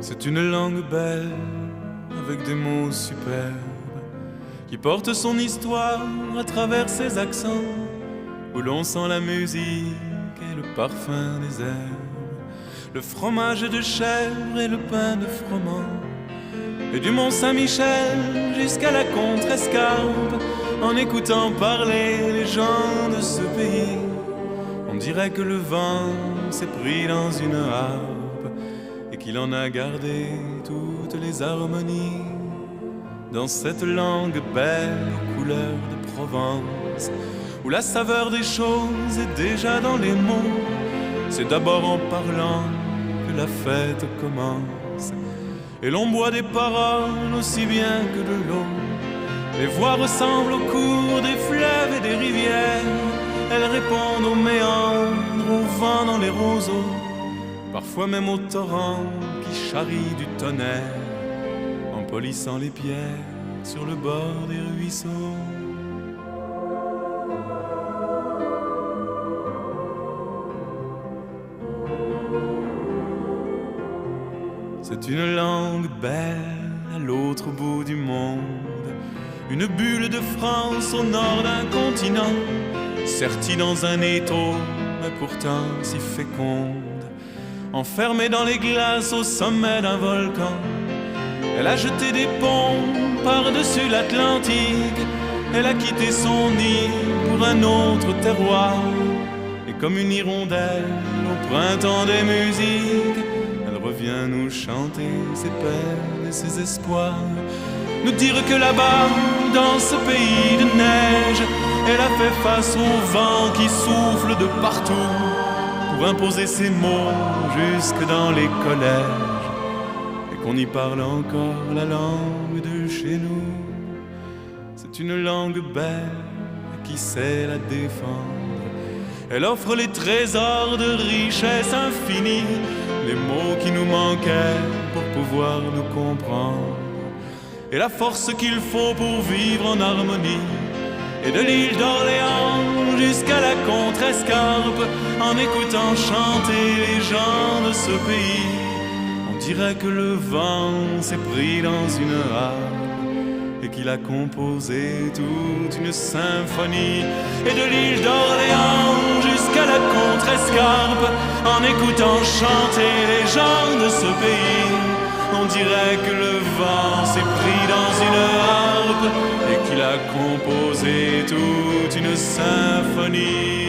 C'est une langue belle, avec des mots superbes, qui porte son histoire à travers ses accents, où l'on sent la musique et le parfum des herbes, le fromage de chèvre et le pain de froment, et du Mont Saint-Michel jusqu'à la Contrescarpe. En écoutant parler les gens de ce pays, on dirait que le vent s'est pris dans une harpe et qu'il en a gardé toutes les harmonies. Dans cette langue belle aux couleurs de Provence, où la saveur des choses est déjà dans les mots, c'est d'abord en parlant que la fête commence. Et l'on boit des paroles aussi bien que de l'eau. Les voix ressemblent au cours des fleuves et des rivières. Elles répondent aux méandres, au vent dans les roseaux, parfois même au torrent qui charrie du tonnerre, en polissant les pierres sur le bord des ruisseaux. C'est une langue belle à l'autre bout du monde, une bulle de France au nord d'un continent, sertie dans un étau, mais pourtant si féconde. Enfermée dans les glaces au sommet d'un volcan, elle a jeté des ponts par-dessus l'Atlantique. Elle a quitté son nid pour un autre terroir, et comme une hirondelle au printemps des musiques, elle revient nous chanter ses peines et ses espoirs, nous dire que là-bas, dans ce pays de neige, elle a fait face au vent qui souffle de partout, pour imposer ses mots jusque dans les collèges, et qu'on y parle encore la langue de chez nous. C'est une langue belle qui sait la défendre. Elle offre les trésors de richesse infinie, les mots qui nous manquaient pour pouvoir nous comprendre, et la force qu'il faut pour vivre en harmonie. Et de l'île d'Orléans jusqu'à la Contrescarpe, en écoutant chanter les gens de ce pays, on dirait que le vent s'est pris dans une harpe et qu'il a composé toute une symphonie. Et de l'île d'Orléans jusqu'à la Contrescarpe, en écoutant chanter les gens de ce pays, on dirait que le vent s'est pris dans une harpe et qu'il a composé toute une symphonie.